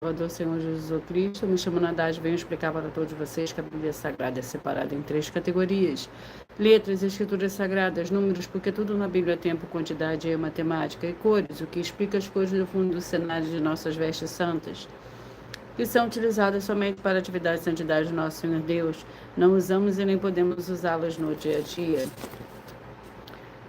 Salvador, Senhor Jesus Cristo, me chamo Nadage, venho explicar para todos vocês que a Bíblia Sagrada é separada em 3 categorias: letras, escrituras sagradas, números, porque tudo na Bíblia é tempo, quantidade e matemática, e cores, o que explica as cores do fundo do cenário de nossas vestes santas, que são utilizadas somente para atividade e santidade do nosso Senhor Deus. Não usamos e nem podemos usá-las no dia a dia.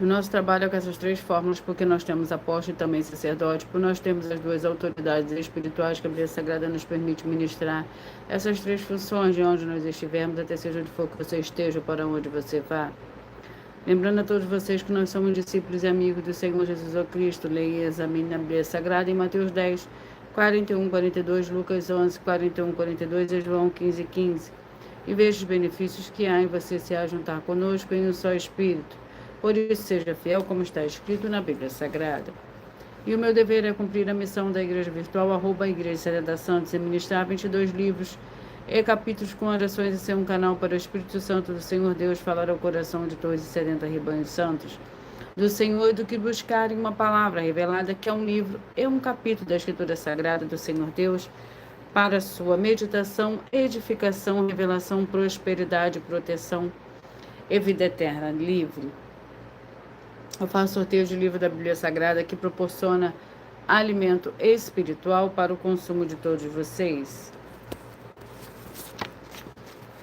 O nosso trabalho é com essas 3 fórmulas, porque nós temos apóstolo e também sacerdote, por nós temos as 2 autoridades espirituais que a Bíblia Sagrada nos permite ministrar essas 3 funções de onde nós estivermos, até seja onde for que você esteja, para onde você vá. Lembrando a todos vocês que nós somos discípulos e amigos do Senhor Jesus Cristo. Leia e examine a Bíblia Sagrada em Mateus 10, 41, 42, Lucas 11, 41, 42 e João 15, 15. E veja os benefícios que há em você se ajuntar conosco em um só Espírito. Por isso, seja fiel, como está escrito na Bíblia Sagrada. E o meu dever é cumprir a missão da Igreja Virtual, @Igreja Sereda Santos, e ministrar 22 livros e capítulos com orações e ser um canal para o Espírito Santo do Senhor Deus falar ao coração de todos os 70 rebanhos santos do Senhor, e do que buscarem uma palavra revelada, que é um livro e um capítulo da Escritura Sagrada do Senhor Deus, para sua meditação, edificação, revelação, prosperidade, proteção e vida eterna. Livre. Eu faço sorteio de livro da Bíblia Sagrada que proporciona alimento espiritual para o consumo de todos vocês.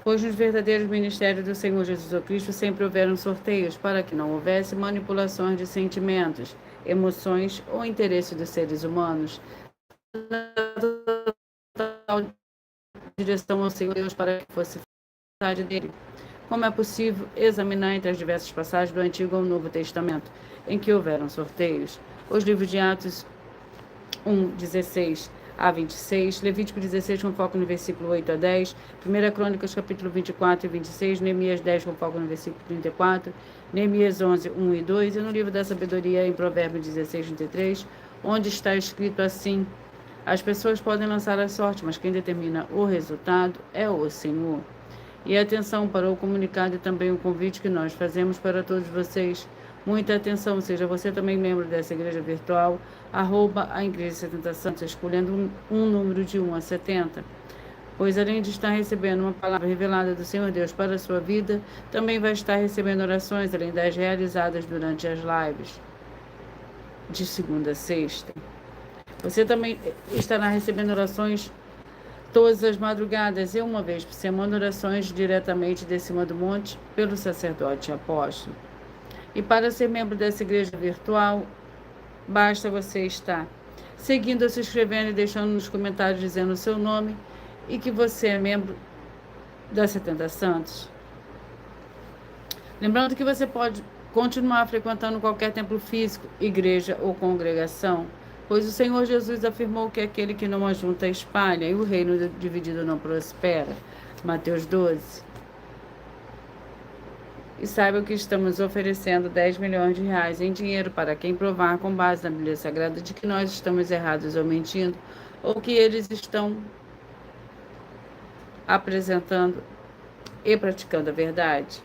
Pois nos verdadeiros ministérios do Senhor Jesus Cristo sempre houveram sorteios, para que não houvesse manipulações de sentimentos, emoções ou interesses dos seres humanos. Direção ao Senhor Deus para que fosse a vontade dele. Como é possível examinar entre as diversas passagens do Antigo ou Novo Testamento em que houveram sorteios? Os livros de Atos 1, 16 a 26, Levítico 16 com foco no versículo 8 a 10, 1 Crônicas capítulo 24 e 26, Neemias 10 com foco no versículo 34, Neemias 11, 1 e 2, e no livro da sabedoria em Provérbios 16, 33, onde está escrito assim: as pessoas podem lançar a sorte, mas quem determina o resultado é o Senhor. E atenção para o comunicado e também o convite que nós fazemos para todos vocês. Muita atenção, seja você também membro dessa igreja virtual, @a Igreja 70 Santos, escolhendo um número de 1 a 70. Pois além de estar recebendo uma palavra revelada do Senhor Deus para a sua vida, também vai estar recebendo orações, além das realizadas durante as lives, de segunda a sexta. Você também estará recebendo orações todas as madrugadas e uma vez por semana, orações diretamente de cima do monte pelo sacerdote e apóstolo. E para ser membro dessa igreja virtual, basta você estar seguindo, se inscrevendo e deixando nos comentários dizendo o seu nome e que você é membro da 70 Santos. Lembrando que você pode continuar frequentando qualquer templo físico, igreja ou congregação, pois o Senhor Jesus afirmou que aquele que não ajunta espalha, e o reino dividido não prospera. Mateus 12. E saiba que estamos oferecendo 10 milhões de reais em dinheiro para quem provar, com base na Bíblia Sagrada, de que nós estamos errados ou mentindo, ou que eles estão apresentando e praticando a verdade.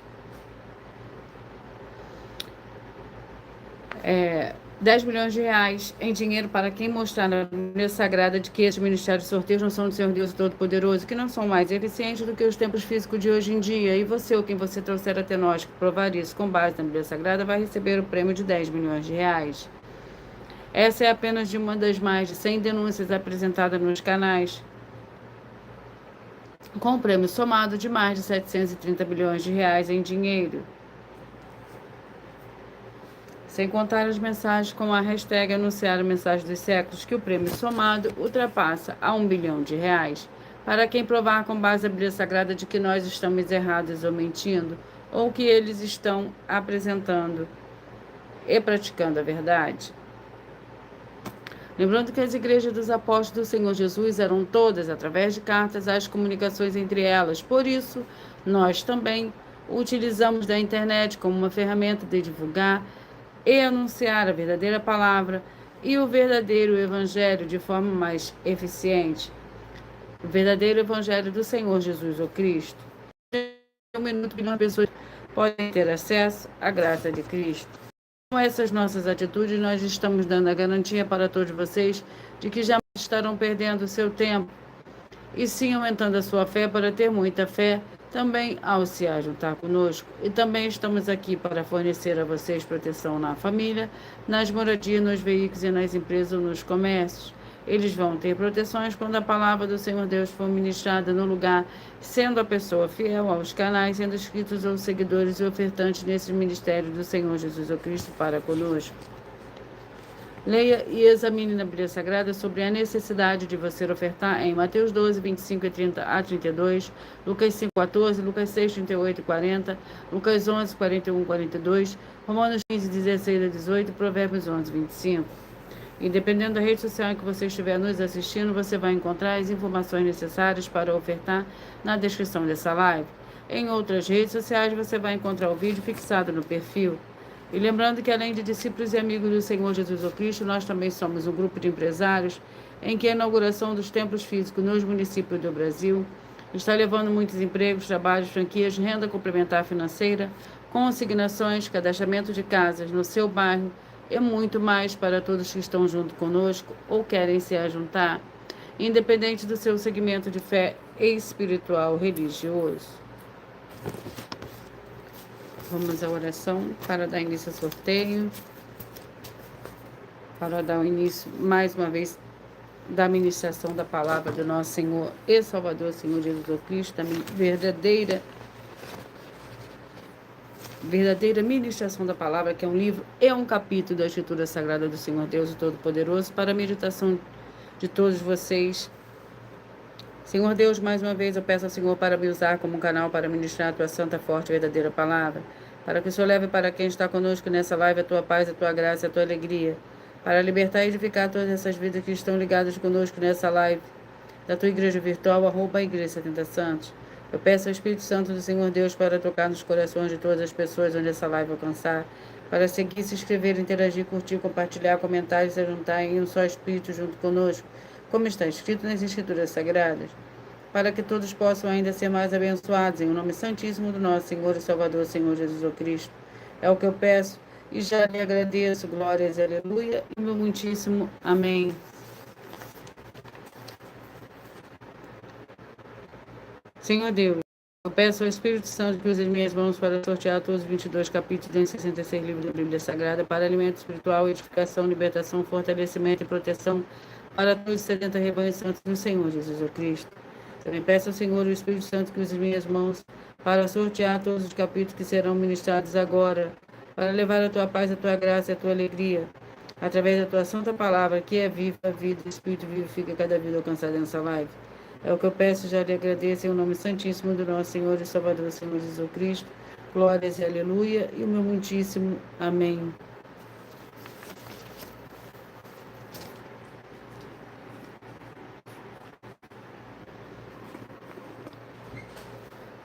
10 milhões de reais em dinheiro para quem mostrar na Bíblia Sagrada de que esses ministérios de sorteios não são do Senhor Deus Todo-Poderoso, que não são mais eficientes do que os tempos físicos de hoje em dia. E você, ou quem você trouxer até nós, que provar isso com base na Bíblia Sagrada, vai receber o prêmio de 10 milhões de reais. Essa é apenas de uma das mais de 100 denúncias apresentadas nos canais, com o prêmio somado de mais de 730 bilhões de reais em dinheiro. Sem contar as mensagens com a hashtag anunciar a mensagem dos séculos, que o prêmio somado ultrapassa a 1 bilhão de reais. Para quem provar com base na Bíblia Sagrada de que nós estamos errados ou mentindo, ou que eles estão apresentando e praticando a verdade. Lembrando que as igrejas dos apóstolos do Senhor Jesus eram todas, através de cartas, as comunicações entre elas. Por isso, nós também utilizamos da internet como uma ferramenta de divulgar e anunciar a verdadeira palavra e o verdadeiro evangelho de forma mais eficiente. O verdadeiro evangelho do Senhor Jesus Cristo. Em um minuto, milhões de pessoas podem ter acesso à graça de Cristo. Com essas nossas atitudes, nós estamos dando a garantia para todos vocês de que jamais estarão perdendo seu tempo e sim aumentando a sua fé para ter muita fé também ao se juntar conosco. E também estamos aqui para fornecer a vocês proteção na família, nas moradias, nos veículos e nas empresas ou nos comércios. Eles vão ter proteções quando a palavra do Senhor Deus for ministrada no lugar, sendo a pessoa fiel aos canais, sendo inscritos ou seguidores e ofertantes nesse ministério do Senhor Jesus Cristo para conosco. Leia e examine na Bíblia Sagrada sobre a necessidade de você ofertar em Mateus 12, 25 e 30 a 32, Lucas 5, 14, Lucas 6, 38 e 40, Lucas 11, 41 e 42, Romanos 15, 16 a 18 e Provérbios 11, 25. E dependendo da rede social em que você estiver nos assistindo, você vai encontrar as informações necessárias para ofertar na descrição dessa live. Em outras redes sociais, você vai encontrar o vídeo fixado no perfil. E lembrando que, além de discípulos e amigos do Senhor Jesus Cristo, nós também somos um grupo de empresários em que a inauguração dos templos físicos nos municípios do Brasil está levando muitos empregos, trabalhos, franquias, renda complementar financeira, consignações, cadastramento de casas no seu bairro e muito mais para todos que estão junto conosco ou querem se ajuntar, independente do seu segmento de fé espiritual religioso. Vamos à oração para dar início ao sorteio, para dar o início, mais uma vez, da ministração da palavra do nosso Senhor e Salvador, Senhor Jesus Cristo, da verdadeira ministração da palavra, que é um livro e um capítulo da Escritura Sagrada do Senhor Deus Todo-Poderoso, para a meditação de todos vocês. Senhor Deus, mais uma vez eu peço ao Senhor para me usar como um canal para ministrar a tua santa, forte e verdadeira palavra, para que o Senhor leve para quem está conosco nessa live a tua paz, a tua graça e a tua alegria, para libertar e edificar todas essas vidas que estão ligadas conosco nessa live da tua igreja virtual, @igreja 70 Santos. Eu peço ao Espírito Santo do Senhor Deus para tocar nos corações de todas as pessoas onde essa live alcançar, para seguir, se inscrever, interagir, curtir, compartilhar, comentar e se juntar em um só Espírito junto conosco, como está escrito nas Escrituras Sagradas, para que todos possam ainda ser mais abençoados, em o nome santíssimo do nosso Senhor e Salvador, Senhor Jesus Cristo. É o que eu peço e já lhe agradeço. Glórias e aleluia, e meu muitíssimo amém. Senhor Deus, eu peço ao Espírito Santo que use as minhas mãos para sortear todos os 22 capítulos dos 66 livros da Bíblia Sagrada para alimento espiritual, edificação, libertação, fortalecimento e proteção para todos os 70 rebanhos santos do Senhor Jesus Cristo. Também peço ao Senhor, o Espírito Santo, que use as minhas mãos para sortear todos os capítulos que serão ministrados agora, para levar a tua paz, a tua graça e a tua alegria, através da tua santa palavra, que é viva, a vida, o Espírito vivifica cada vida alcançada nessa live. É o que eu peço, já lhe agradeço, em o nome santíssimo do nosso Senhor e Salvador, Senhor Jesus Cristo. Glórias e aleluia, e o meu muitíssimo amém.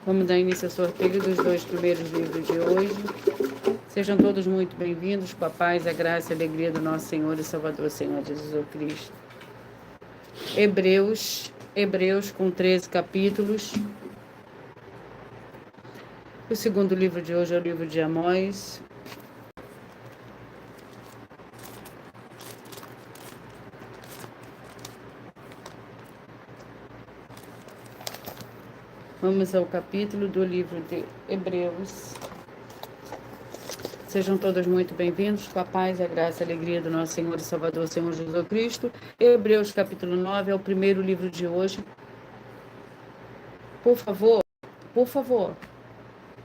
Vamos dar início ao sorteio dos 2 primeiros livros de hoje. Sejam todos muito bem-vindos, com a paz, a graça e a alegria do nosso Senhor e Salvador, Senhor Jesus Cristo. Hebreus com 13 capítulos. O segundo livro de hoje é o livro de Amós. Vamos ao capítulo do livro de Hebreus. Sejam todos muito bem-vindos, com a paz, a graça e a alegria do nosso Senhor e Salvador, Senhor Jesus Cristo. Hebreus capítulo 9 é o primeiro livro de hoje. Por favor,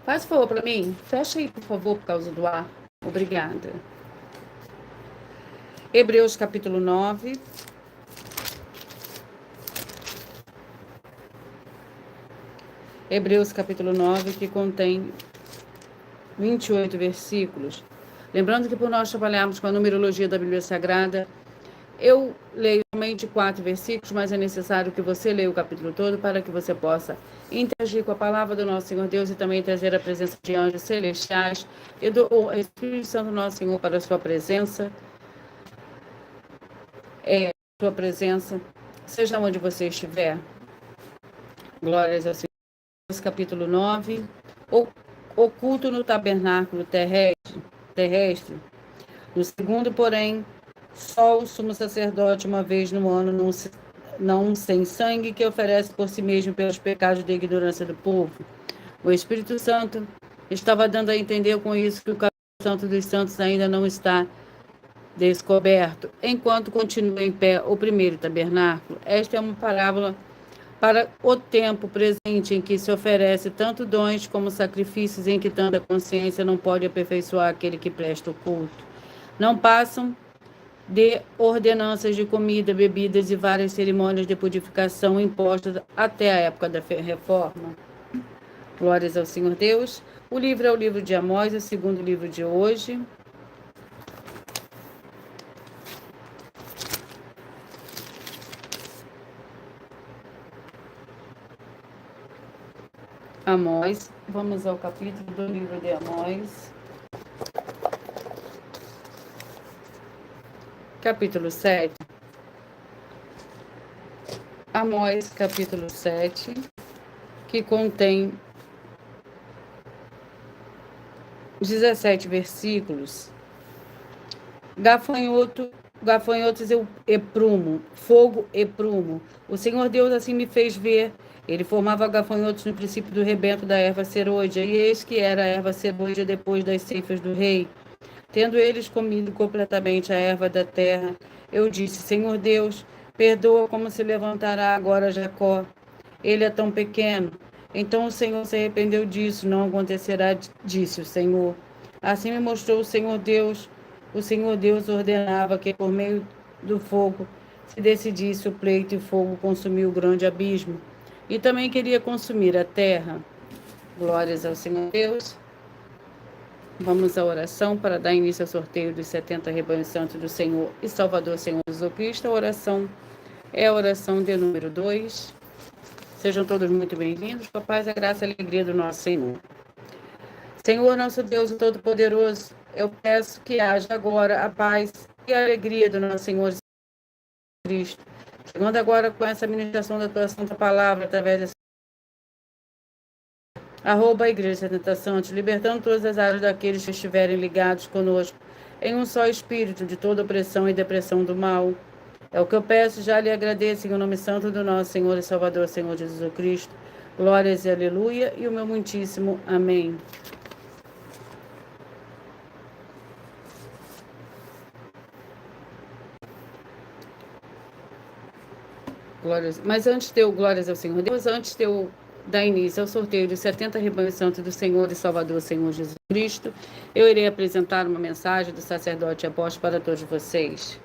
faz favor para mim, fecha aí, por favor, por causa do ar. Obrigada. Hebreus capítulo 9. Hebreus capítulo 9, que contém 28 versículos. Lembrando que por nós trabalharmos com a numerologia da Bíblia Sagrada, eu leio somente 4 versículos, mas é necessário que você leia o capítulo todo para que você possa interagir com a palavra do nosso Senhor Deus e também trazer a presença de anjos celestiais e do Espírito Santo nosso Senhor para a sua presença. Sua presença, seja onde você estiver. Glórias ao Senhor. Capítulo 9, oculto no tabernáculo terrestre. No segundo, porém, Só o sumo sacerdote, uma vez no ano, não sem sangue, que oferece por si mesmo pelos pecados da ignorância do povo. O Espírito Santo estava dando a entender com isso que o capítulo Santo dos Santos ainda não está descoberto. Enquanto continua em pé o primeiro tabernáculo, esta é uma parábola para o tempo presente em que se oferece tanto dons como sacrifícios, em que tanta consciência não pode aperfeiçoar aquele que presta o culto. Não passam de ordenanças de comida, bebidas e várias cerimônias de purificação impostas até a época da reforma. Glórias ao Senhor Deus. O livro é o livro de Amós, o segundo livro de hoje. Amós, vamos ao capítulo do livro de Amós. Capítulo 7. Amós, capítulo 7, que contém 17 versículos. Gafanhotos e prumo, fogo e prumo. O Senhor Deus assim me fez ver. Ele formava gafanhotos no princípio do rebento da erva serôdia, e eis que era a erva serôdia depois das ceifas do rei. Tendo eles comido completamente a erva da terra, eu disse: Senhor Deus, perdoa como se levantará agora Jacó. Ele é tão pequeno. Então o Senhor se arrependeu disso, não acontecerá, disse o Senhor. Assim me mostrou o Senhor Deus. O Senhor Deus ordenava que por meio do fogo se decidisse o pleito, e o fogo consumiu o grande abismo. E também queria consumir a terra. Glórias ao Senhor Deus. Vamos à oração para dar início ao sorteio dos 70 rebanhos santos do Senhor e Salvador Senhor Jesus Cristo. A oração é a oração de número 2. Sejam todos muito bem-vindos, com a paz, a graça e a alegria do nosso Senhor. Senhor, nosso Deus Todo-Poderoso, eu peço que haja agora a paz e a alegria do nosso Senhor Jesus Cristo. Chegando agora com essa ministração da tua santa palavra, através dessa @ Igreja 70 Santos, libertando todas as áreas daqueles que estiverem ligados conosco, em um só espírito, de toda opressão e depressão do mal. É o que eu peço, já lhe agradeço, em nome santo do nosso Senhor e Salvador, Senhor Jesus Cristo. Glórias e aleluia, e o meu muitíssimo amém. Glórias. Mas antes de eu, glórias ao Senhor Deus, antes de eu dar início ao sorteio dos 70 rebanhos santos do Senhor e Salvador, Senhor Jesus Cristo, eu irei apresentar uma mensagem do sacerdote apóstolo para todos vocês.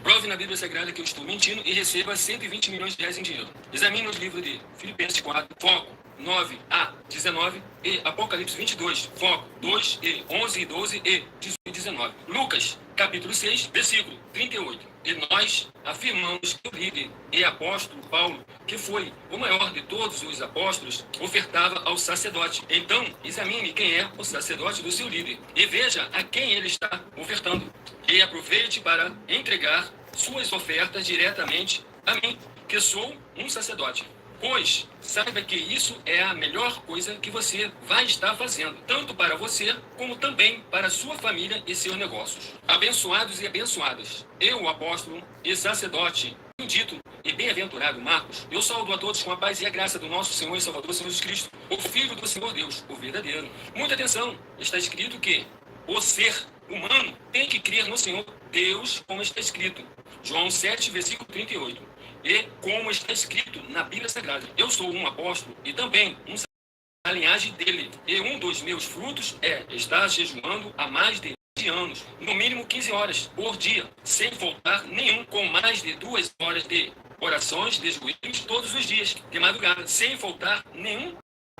Prove na Bíblia Sagrada que eu estou mentindo e receba 120 milhões de reais em dinheiro. Examine os livros de Filipenses 4, foco 9 a 19 e Apocalipse 22, foco 2 e 11 e 12 e 18 e 19. Lucas, capítulo 6, versículo 38. E nós afirmamos que o líder e apóstolo Paulo, que foi o maior de todos os apóstolos, ofertava ao sacerdote. Então, examine quem é o sacerdote do seu líder e veja a quem ele está ofertando. E aproveite para entregar suas ofertas diretamente a mim, que sou um sacerdote. Pois saiba que isso é a melhor coisa que você vai estar fazendo, tanto para você, como também para sua família e seus negócios. Abençoados e abençoadas, eu, o apóstolo e sacerdote, bendito e bem-aventurado Marcos, eu saúdo a todos com a paz e a graça do nosso Senhor e Salvador, Senhor Jesus Cristo, o Filho do Senhor Deus, o verdadeiro. Muita atenção, está escrito que o ser humano tem que crer no Senhor Deus, como está escrito. João 7, versículo 38. E como está escrito na Bíblia Sagrada, eu sou um apóstolo e também um sacerdote da linhagem dele. E um dos meus frutos é estar jejuando há mais de 20 anos, no mínimo 15 horas por dia, sem faltar nenhum, com mais de 2 horas de orações de joelhos todos os dias, de madrugada, sem faltar nenhum,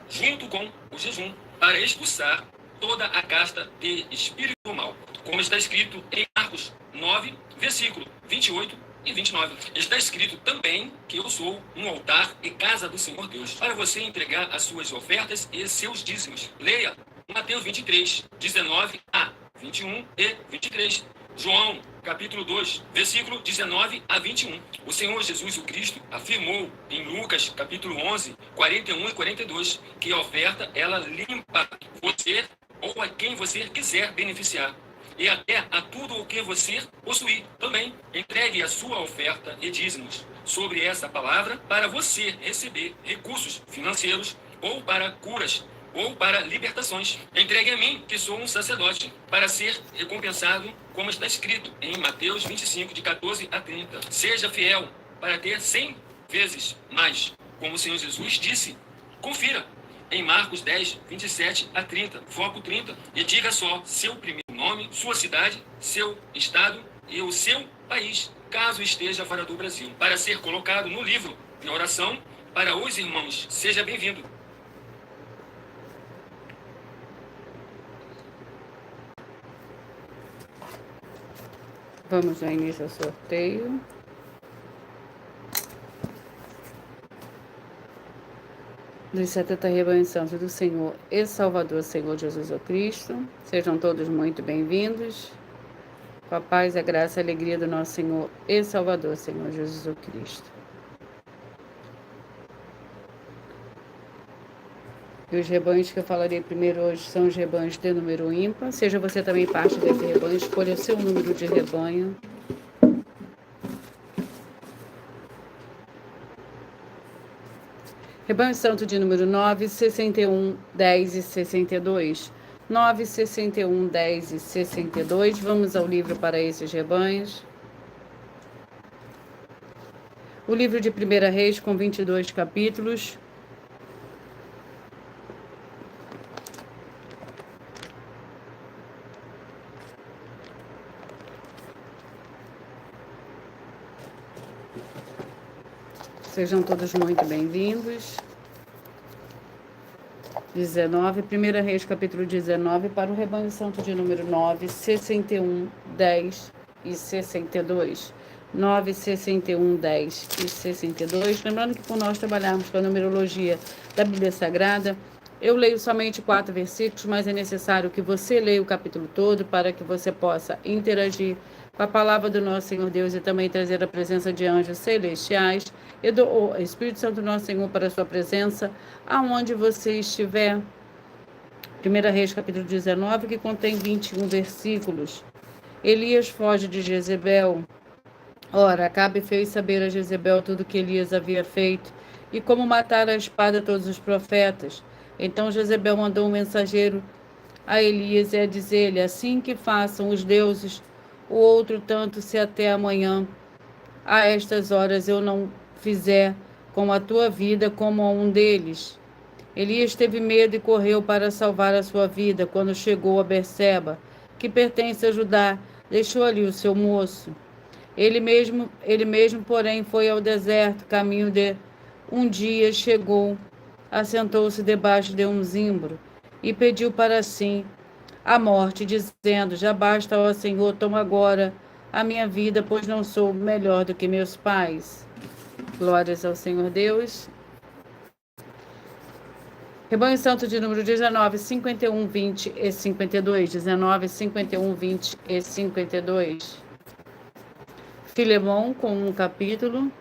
junto com o jejum, para expulsar toda a casta de espírito mal, como está escrito em Marcos 9, versículo 28 e 29. Está escrito também que eu sou um altar e casa do Senhor Deus, para você entregar as suas ofertas e seus dízimos. Leia Mateus 23, 19 a 21 e 23. João, capítulo 2, versículo 19 a 21. O Senhor Jesus o Cristo afirmou em Lucas, capítulo 11, 41 e 42, que a oferta, ela limpa você ou a quem você quiser beneficiar. e até a tudo o que você possuir. Também entregue a sua oferta e dízimos sobre essa palavra para você receber recursos financeiros ou para curas ou para libertações. Entregue a mim, que sou um sacerdote, para ser recompensado, como está escrito em Mateus 25, de 14 a 30. Seja fiel para ter 100 vezes mais, como o Senhor Jesus disse. Confira em Marcos 10, 27 a 30, foco 30, e diga só seu primeiro nome, sua cidade, seu estado e o seu país, caso esteja fora do Brasil, para ser colocado no livro de oração para os irmãos. Seja bem-vindo. Vamos dar início ao sorteio. Dos 70 rebanhos santos do Senhor e Salvador, Senhor Jesus Cristo. Sejam todos muito bem-vindos. Com a paz, a graça e a alegria do nosso Senhor e Salvador, Senhor Jesus Cristo. E os rebanhos que eu falarei primeiro hoje são os rebanhos de número ímpar. Seja você também parte desse rebanho, escolha o seu número de rebanho. Rebanho santo de número 9, 61, 10 e 62. 9, 61, 10 e 62. Vamos ao livro para esses rebanhos. O livro de 1 Reis, com 22 capítulos. Sejam todos muito bem-vindos. 19, 1 Reis, capítulo 19, para o rebanho santo de número 9, 61, 10 e 62. 9, 61, 10 e 62. Lembrando que por nós trabalharmos com a numerologia da Bíblia Sagrada, eu leio somente 4 versículos, mas é necessário que você leia o capítulo todo para que você possa interagir com a palavra do nosso Senhor Deus e também trazer a presença de anjos celestiais e do Espírito Santo nosso Senhor para a sua presença, aonde você estiver. 1 Reis, capítulo 19, que contém 21 versículos. Elias foge de Jezebel. Ora, Acabe fez saber a Jezebel tudo o que Elias havia feito e como matar a espada todos os profetas. Então Jezebel mandou um mensageiro a Elias e a dizer-lhe: assim que façam os deuses o outro tanto, se até amanhã a estas horas eu não fizer com a tua vida como a um deles. Elias teve medo e correu para salvar a sua vida. Quando chegou a Berseba, que pertence a Judá, deixou ali o seu moço. Ele mesmo, porém, foi ao deserto. Caminho de um dia chegou, assentou-se debaixo de um zimbro e pediu para si a morte, dizendo: já basta, ó Senhor, toma agora a minha vida, pois não sou melhor do que meus pais. Glórias ao Senhor Deus. Rebanho santo de número 19, 51, 20 e 52. 19, 51, 20 e 52. Filemão, com um capítulo.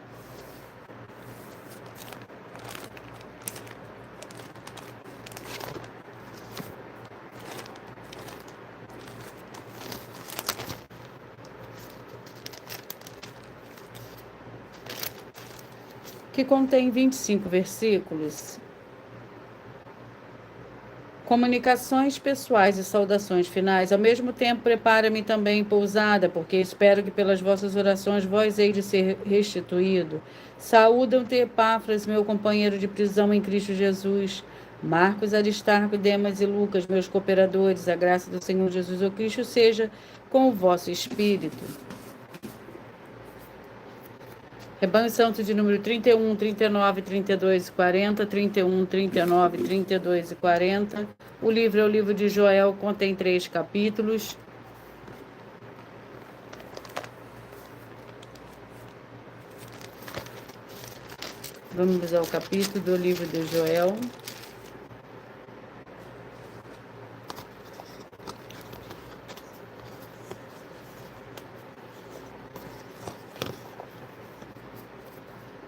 Que contém 25 versículos. Comunicações pessoais e saudações finais. Ao mesmo tempo, prepara-me também pousada, porque espero que pelas vossas orações vós hei de ser restituído. Saúdam-te, Epáfras, meu companheiro de prisão em Cristo Jesus. Marcos, Aristarco, Demas e Lucas, meus cooperadores. A graça do Senhor Jesus, o Cristo, seja com o vosso espírito. Rebanho santo de número 31, 39, 32 e 40, 31, 39, 32 e 40. O livro é o livro de Joel, contém 3 capítulos. Vamos ao capítulo do livro de Joel.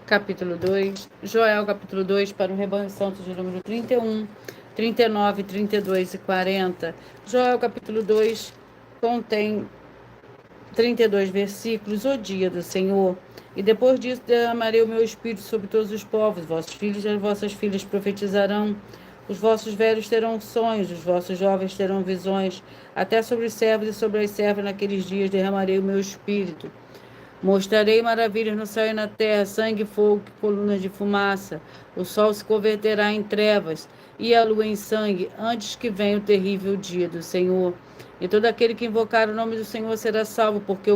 Capítulo 2, Joel, capítulo 2, para o rebanho santo de número 31, 39, 32 e 40. Joel, capítulo 2, contém 32 versículos, o dia do Senhor. E depois disso derramarei o meu espírito sobre todos os povos. Vossos filhos e as vossas filhas profetizarão. Os vossos velhos terão sonhos, os vossos jovens terão visões. Até sobre os servos e sobre as servas naqueles dias derramarei o meu espírito. Mostrarei maravilhas no céu e na terra, sangue, fogo e colunas de fumaça. O sol se converterá em trevas e a lua em sangue, antes que venha o terrível dia do Senhor. E todo aquele que invocar o nome do Senhor será salvo, porque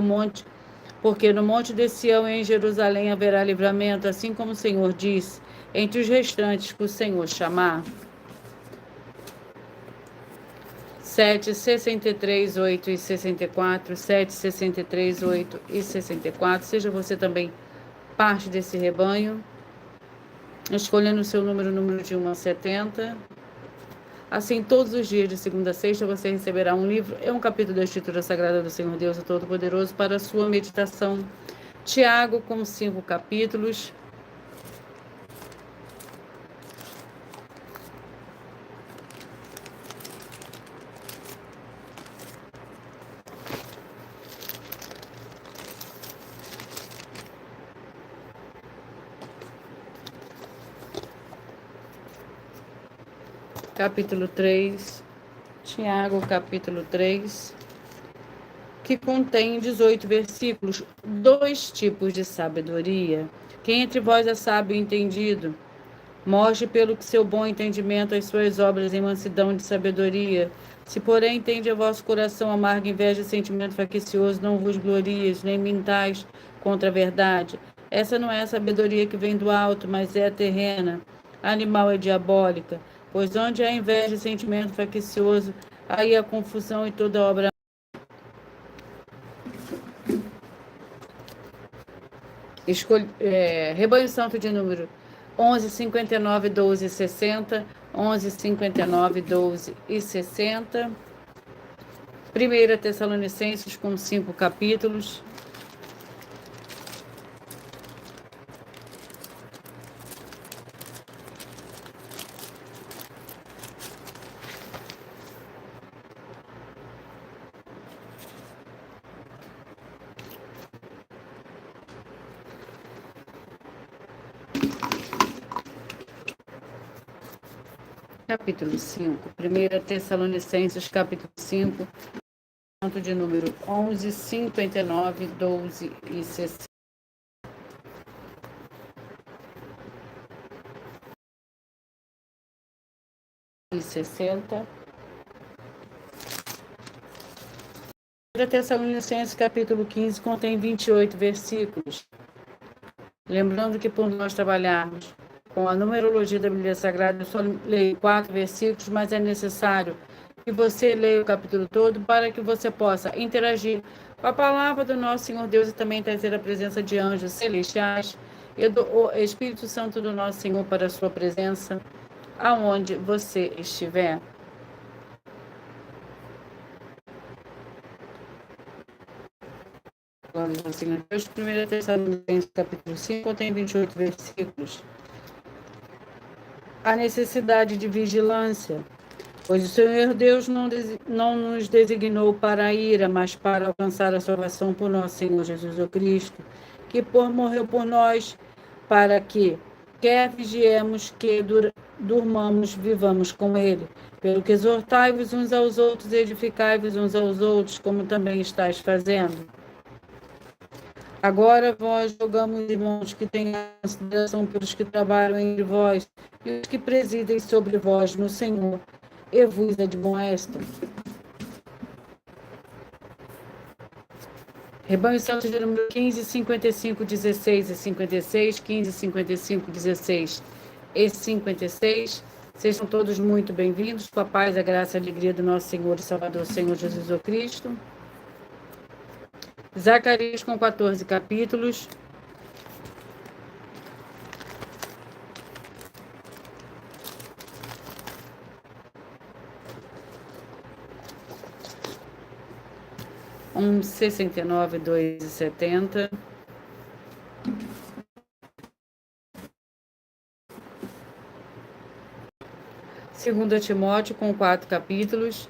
no monte de Sião e em Jerusalém haverá livramento, assim como o Senhor disse, entre os restantes que o Senhor chamar. 7, 63, 8 e 64, 7, 63, 8 e 64. Seja você também parte desse rebanho, escolhendo o seu número de 1 a 70. Assim, todos os dias, de segunda a sexta, você receberá um livro e um capítulo da Escritura Sagrada do Senhor Deus Todo-Poderoso para a sua meditação. Tiago, com 5 capítulos. Capítulo 3, Tiago, capítulo 3, que contém 18 versículos, 2 tipos de sabedoria. Quem entre vós é sábio e entendido? Mostre pelo que seu bom entendimento as suas obras em mansidão de sabedoria. Se, porém, entende o vosso coração amargo inveja e sentimento faccioso, não vos glorieis, nem mintais contra a verdade. Essa não é a sabedoria que vem do alto, mas é terrena, animal e diabólica. Pois onde há inveja e sentimento faccioso, aí há confusão e toda obra. Rebanho Santo de número 11, 59, 12 e 60. 11, 59, 12 e 60. 1 Tessalonicenses, com 5 capítulos. Capítulo 5. 1 Tessalonicenses, capítulo 5, tanto de número 11, 59, 12 e 60. E 60. 1 Tessalonicenses, capítulo 15, contém 28 versículos. Lembrando que por nós trabalharmos com a numerologia da Bíblia Sagrada, eu só leio 4 versículos, mas é necessário que você leia o capítulo todo para que você possa interagir com a palavra do nosso Senhor Deus e também trazer a presença de anjos celestiais e do Espírito Santo do nosso Senhor para a sua presença, aonde você estiver. Glória ao Senhor Deus. 1 Tessalonicenses, capítulo 5, contém 28 versículos. A necessidade de vigilância, pois o Senhor Deus não nos designou para a ira, mas para alcançar a salvação por nosso Senhor Jesus Cristo, que morreu por nós, para que, quer vigiemos, que durmamos, vivamos com Ele. Pelo que exortai-vos uns aos outros, edificai-vos uns aos outros, como também estáis fazendo. Agora vós rogamos, irmãos, que tenham consideração pelos que trabalham entre vós e os que presidem sobre vós no Senhor, e vos admoestam. Rebanho Santo de número 15, 55, 16 e 56, 15, 55, 16 e 56. Sejam todos muito bem-vindos, com a paz, a graça e a alegria do nosso Senhor e Salvador, Senhor Jesus Cristo. Zacarias, com 14 capítulos. Um 69, 2 e 70. Segunda Timóteo, com 4 capítulos.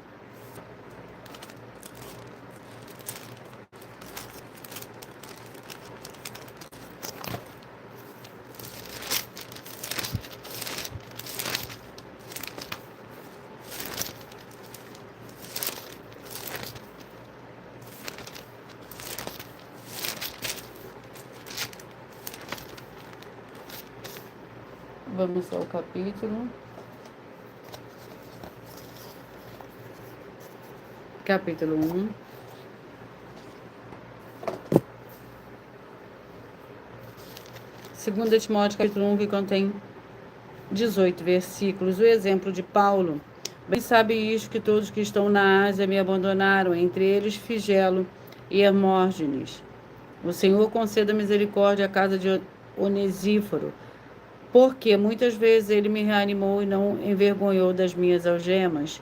Vamos ao capítulo. Capítulo 1. Segunda Timóteo, capítulo 1, que contém 18 versículos. O exemplo de Paulo. Bem sabe isto, que todos que estão na Ásia me abandonaram, entre eles Figelo e Hermógenes. O Senhor conceda misericórdia à casa de Onesíforo, porque muitas vezes ele me reanimou e não envergonhou das minhas algemas.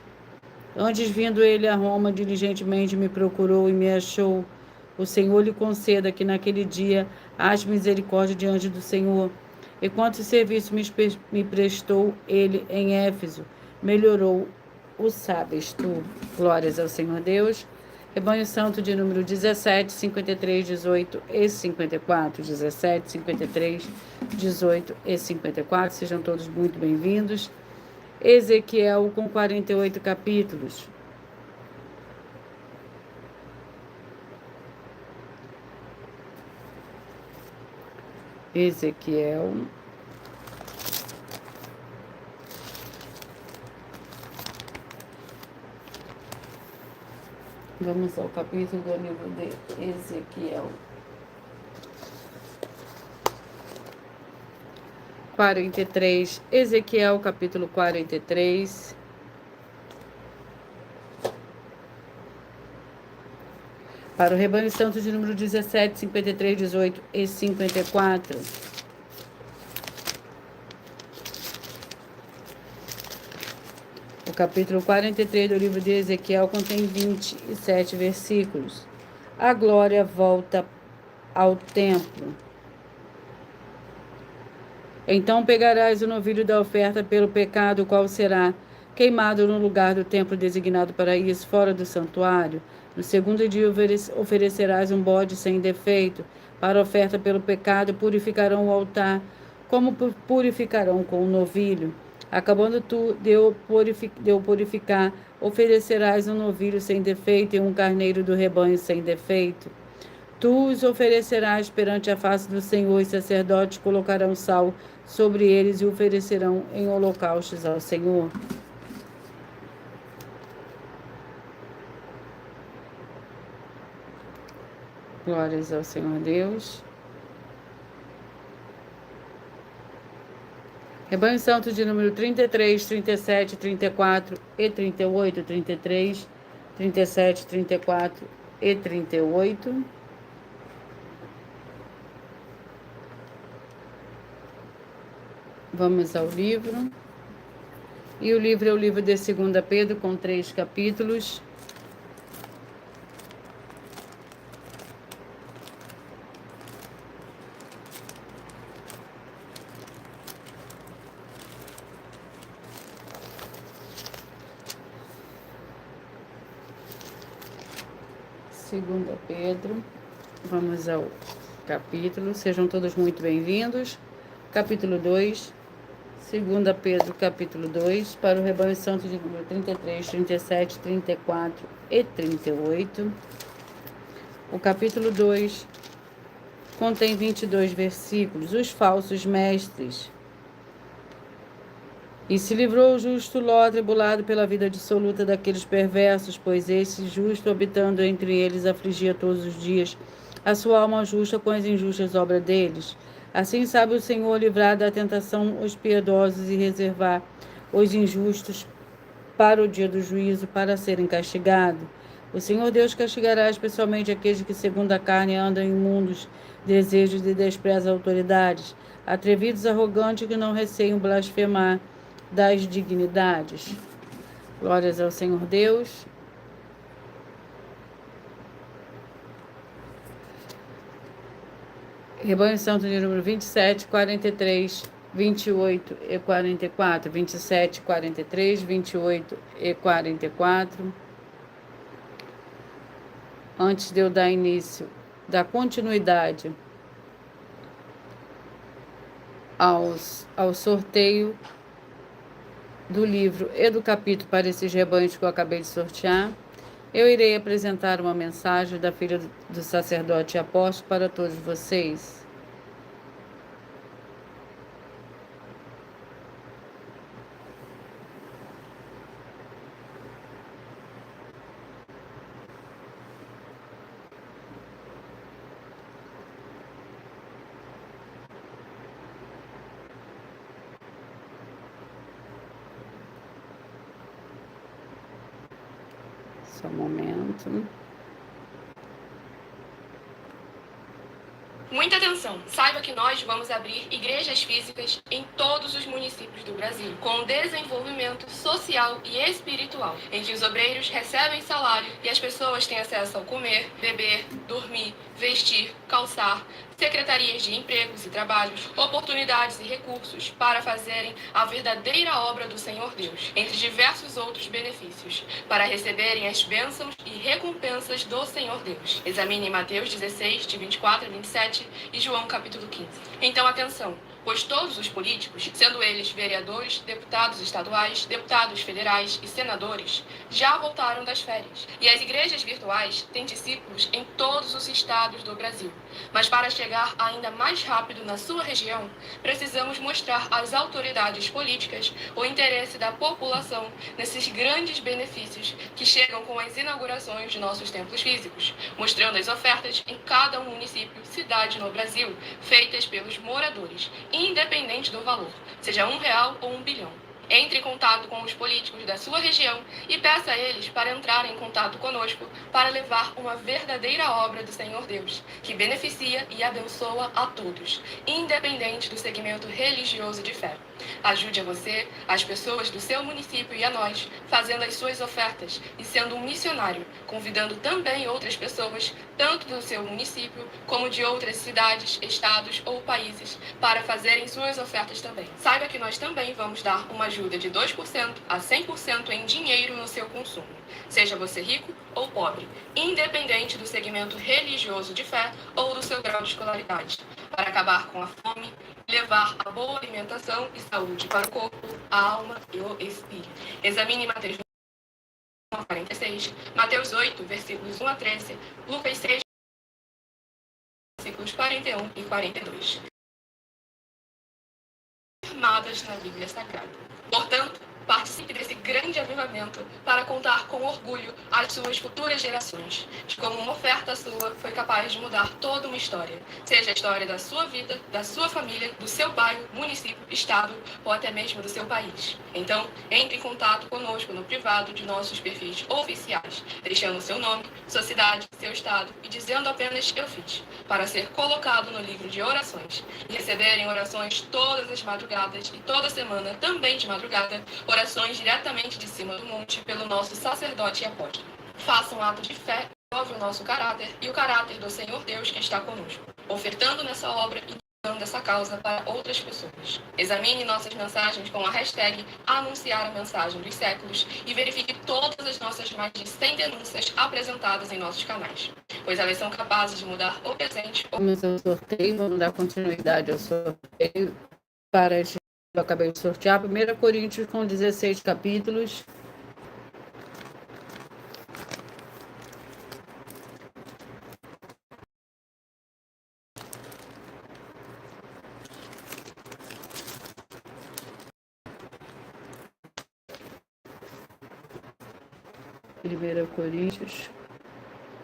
Antes, vindo ele a Roma, diligentemente me procurou e me achou. O Senhor lhe conceda que naquele dia ache misericórdia diante do Senhor. E quanto serviço me prestou ele em Éfeso, melhorou o sabes tu. Glórias ao Senhor Deus. Rebanho Santo de número 17, 53, 18 e 54. 17, 53, 18 e 54. Sejam todos muito bem-vindos. Ezequiel com 48 capítulos. Ezequiel. Vamos ao capítulo do livro de Ezequiel. 43. Ezequiel, capítulo 43. Para o rebanho santo de número 17, 53, 18 e 54. O capítulo 43 do livro de Ezequiel contém 27 versículos. A glória volta ao templo. Então pegarás o novilho da oferta pelo pecado, o qual será queimado no lugar do templo designado para isso, fora do santuário. No segundo dia oferecerás um bode sem defeito. Para a oferta pelo pecado purificarão o altar, como purificarão com o novilho. Acabando tu de o purificar, oferecerás um novilho sem defeito e um carneiro do rebanho sem defeito. Tu os oferecerás perante a face do Senhor, e sacerdotes colocarão sal sobre eles e oferecerão em holocaustos ao Senhor. Glórias ao Senhor Deus. Rebanho Santo de número 33, 37, 34 e 38. 33, 37, 34 e 38. Vamos ao livro. E o livro é o livro de 2 Pedro, com 3 capítulos. Segunda Pedro, vamos ao capítulo, sejam todos muito bem-vindos. Capítulo 2, 2 Pedro, capítulo 2, para o rebanho santo de número 33, 37, 34 e 38. O capítulo 2 contém 22 versículos. Os falsos mestres. E se livrou o justo Ló, atribulado pela vida dissoluta daqueles perversos, pois esse justo, habitando entre eles, afligia todos os dias a sua alma justa com as injustas obras deles. Assim sabe o Senhor livrar da tentação os piedosos e reservar os injustos para o dia do juízo, para serem castigados. O Senhor Deus castigará especialmente aqueles que, segundo a carne, andam em imundos desejos e desprezam autoridades, atrevidos, arrogantes, que não receiam blasfemar das dignidades. Glórias ao Senhor Deus. Rebanho Santo de número 27, 43, 28 e 44. 27, 43, 28 e 44. Antes de eu dar início, dar continuidade ao sorteio do livro e do capítulo para esses rebanhos que eu acabei de sortear, eu irei apresentar uma mensagem da filha do sacerdote e apóstolo para todos vocês. Só um momento. Muita atenção! Saiba que nós vamos abrir igrejas físicas em todos os municípios do Brasil, com desenvolvimento social e espiritual, em que os obreiros recebem salário e as pessoas têm acesso ao comer, beber, dormir, vestir, calçar, secretarias de empregos e trabalhos, oportunidades e recursos para fazerem a verdadeira obra do Senhor Deus, entre diversos outros benefícios, para receberem as bênçãos e recompensas do Senhor Deus. Examine Mateus 16, de 24 a 27 e João capítulo 15. Então atenção, pois todos os políticos, sendo eles vereadores, deputados estaduais, deputados federais e senadores, já voltaram das férias. E as igrejas virtuais têm discípulos em todos os estados do Brasil. Mas para chegar ainda mais rápido na sua região, precisamos mostrar às autoridades políticas o interesse da população nesses grandes benefícios que chegam com as inaugurações de nossos templos físicos, mostrando as ofertas em cada município, cidade no Brasil, feitas pelos moradores, independente do valor, seja R$1 ou 1 bilhão. Entre em contato com os políticos da sua região e peça a eles para entrarem em contato conosco para levar uma verdadeira obra do Senhor Deus, que beneficia e abençoa a todos, independente do segmento religioso de fé. Ajude a você, as pessoas do seu município e a nós, fazendo as suas ofertas e sendo um missionário, convidando também outras pessoas, tanto do seu município como de outras cidades, estados ou países, para fazerem suas ofertas também. Saiba que nós também vamos dar uma ajuda de 2% a 100% em dinheiro no seu consumo, seja você rico ou pobre, independente do segmento religioso de fé ou do seu grau de escolaridade, para acabar com a fome, levar a boa alimentação e saúde para o corpo, a alma e o espírito. Examine Mateus 1 a 46, Mateus 8, versículos 1 a 13, Lucas 6, versículos 41 e 42. Afirmadas na Bíblia Sagrada. Portanto, participe desse grande avivamento para contar com orgulho às suas futuras gerações de como uma oferta sua foi capaz de mudar toda uma história, seja a história da sua vida, da sua família, do seu bairro, município, estado ou até mesmo do seu país. Então, entre em contato conosco no privado de nossos perfis oficiais, deixando seu nome, sua cidade, seu estado e dizendo apenas "eu fiz", para ser colocado no livro de orações e receberem orações todas as madrugadas e toda semana, também de madrugada, orações diretamente de cima do monte pelo nosso sacerdote e apóstolo. Faça um ato de fé, prove o nosso caráter e o caráter do Senhor Deus que está conosco, ofertando nessa obra e dando essa causa para outras pessoas. Examine nossas mensagens com a hashtag anunciar a mensagem dos séculos e verifique todas as nossas mais de 100 denúncias apresentadas em nossos canais, pois elas são capazes de mudar o presente. Começou o sorteio, vamos dar continuidade ao sorteio para este. Eu acabei de sortear 1 Coríntios com 16 capítulos. Primeira Coríntios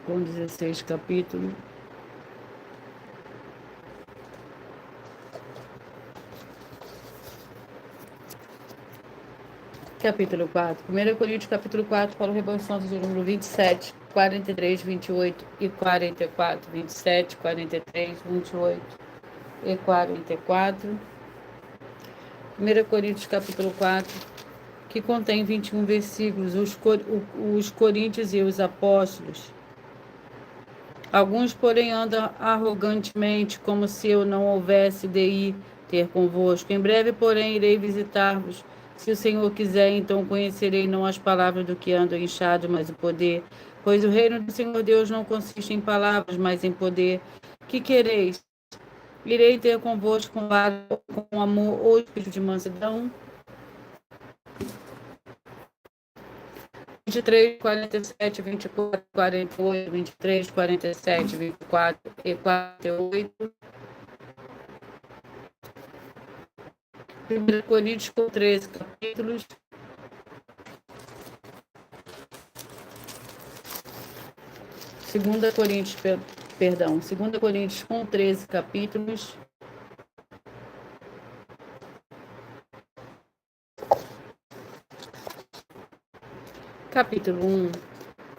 com 16 capítulos. Capítulo 4. 1 Coríntios, capítulo 4, para o rebanho santo de número 27, 43, 28 e 44. 27, 43, 28 e 44. 1 Coríntios, capítulo 4, que contém 21 versículos. Os coríntios e os apóstolos. Alguns, porém, andam arrogantemente, como se eu não houvesse de ir ter convosco. Em breve, porém, irei visitar-vos. Se o Senhor quiser, então conhecerei não as palavras do que andam inchados, mas o poder. Pois o reino do Senhor Deus não consiste em palavras, mas em poder. Que quereis? Irei ter convosco com amor ou espírito de mansidão? 23, 47, 24, 48, 23, 47, 24 e 48. 1 Coríntios com 13 capítulos. Segunda Coríntios com 13 capítulos. Capítulo 1.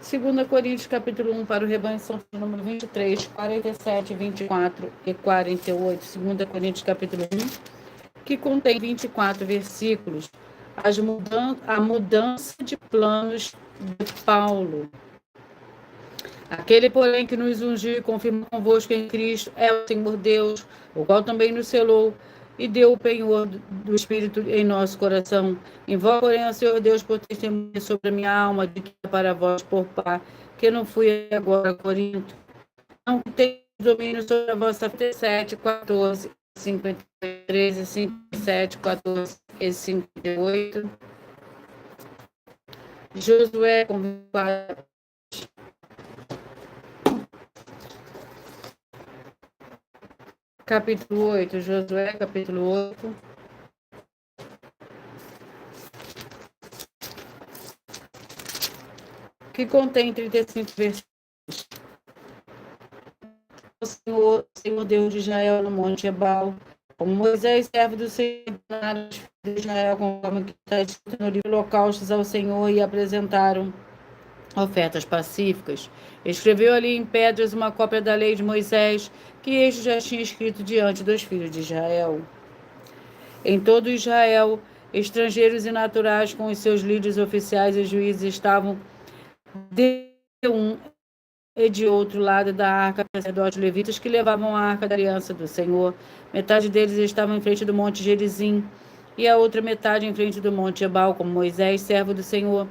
2 Coríntios, capítulo 1, para o rebanho são número 23, 47, 24 e 48. 2 Coríntios, capítulo 1, que contém 24 versículos. A mudança de planos de Paulo. Aquele, porém, que nos ungiu e confirmou convosco em Cristo é o Senhor Deus, o qual também nos selou e deu o penhor do Espírito em nosso coração. Invoco, porém, ao Senhor Deus por testemunha sobre a minha alma, de que é para vós poupar, que não fui agora a Corinto. Não tenho domínio sobre a vossa 7, 14, 53, 57, 14 e 58. Josué, capítulo 8, Josué, capítulo 8. Que contém 35 versículos. O Senhor Deus de Israel no Monte Ebal, como Moisés, servo do Senhor, de Israel, conforme que está escrito no livro Holocaustos ao Senhor, e apresentaram ofertas pacíficas. Escreveu ali em pedras uma cópia da lei de Moisés, que este já tinha escrito diante dos filhos de Israel. Em todo Israel, estrangeiros e naturais, com os seus líderes oficiais e juízes, estavam de um e de outro lado da arca, sacerdotes levitas que levavam a arca da aliança do Senhor. Metade deles estava em frente do monte Gerizim, e a outra metade em frente do monte Ebal, como Moisés, servo do Senhor,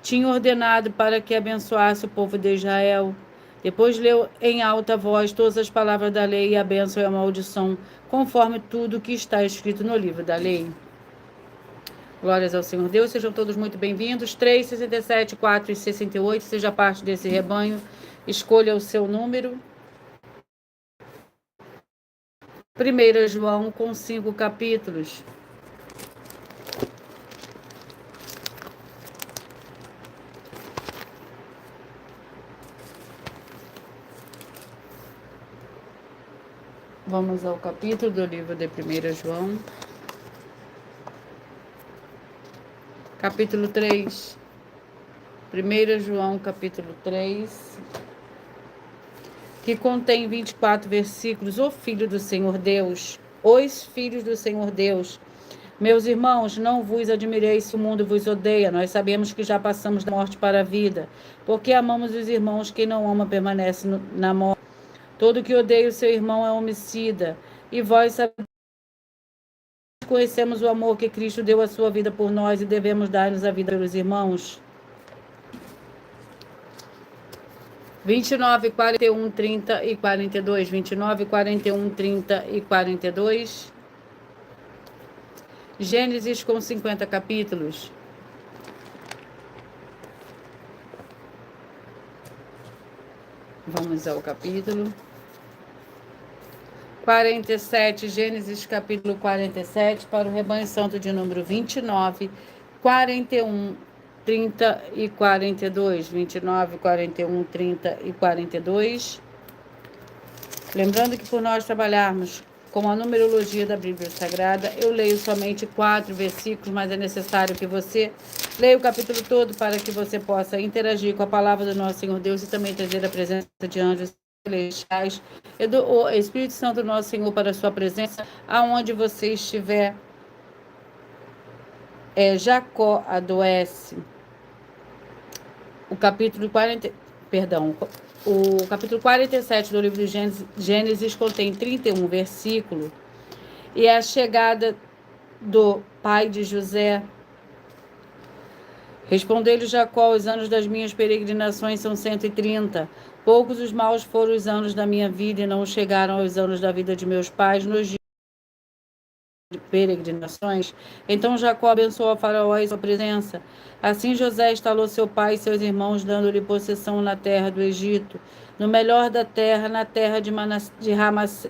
tinha ordenado para que abençoasse o povo de Israel. Depois leu em alta voz todas as palavras da lei e a bênção e a maldição, conforme tudo que está escrito no livro da lei. Glórias ao Senhor Deus, sejam todos muito bem-vindos. 3, 67, 4 e 68, seja parte desse rebanho, escolha o seu número. 1 João, com 5 capítulos. Vamos ao capítulo do livro de 1 João. Capítulo 3. 1 João, capítulo 3. Que contém 24 versículos. O Filho do Senhor Deus, os filhos do Senhor Deus. Meus irmãos, não vos admireis se o mundo vos odeia. Nós sabemos que já passamos da morte para a vida, porque amamos os irmãos. Quem não ama permanece na morte. Todo que odeia o seu irmão é homicida. E vós sabeis, conhecemos o amor que Cristo deu a sua vida por nós e devemos dar-nos a vida pelos irmãos. 29, 41, 30 e 42. 29, 41, 30 e 42. Gênesis, com 50 capítulos. Vamos ao capítulo 47, Gênesis, capítulo 47, para o rebanho santo de número 29, 41, 30 e 42. 29, 41, 30 e 42. Lembrando que por nós trabalharmos com a numerologia da Bíblia Sagrada, eu leio somente 4 versículos, mas é necessário que você leia o capítulo todo para que você possa interagir com a palavra do nosso Senhor Deus e também trazer a presença de anjos celestiais e do Espírito Santo do nosso Senhor para a sua presença, aonde você estiver. Jacó adoece. O capítulo 47 do livro de Gênesis contém 31 versículos. E a chegada do pai de José. Respondeu-lhe Jacó: os anos das minhas peregrinações são 130. Poucos os maus foram os anos da minha vida e não chegaram aos anos da vida de meus pais nos dias de peregrinações. Então Jacó abençoou a Faraó em sua presença. Assim José instalou seu pai e seus irmãos, dando-lhe possessão na terra do Egito, no melhor da terra, na terra de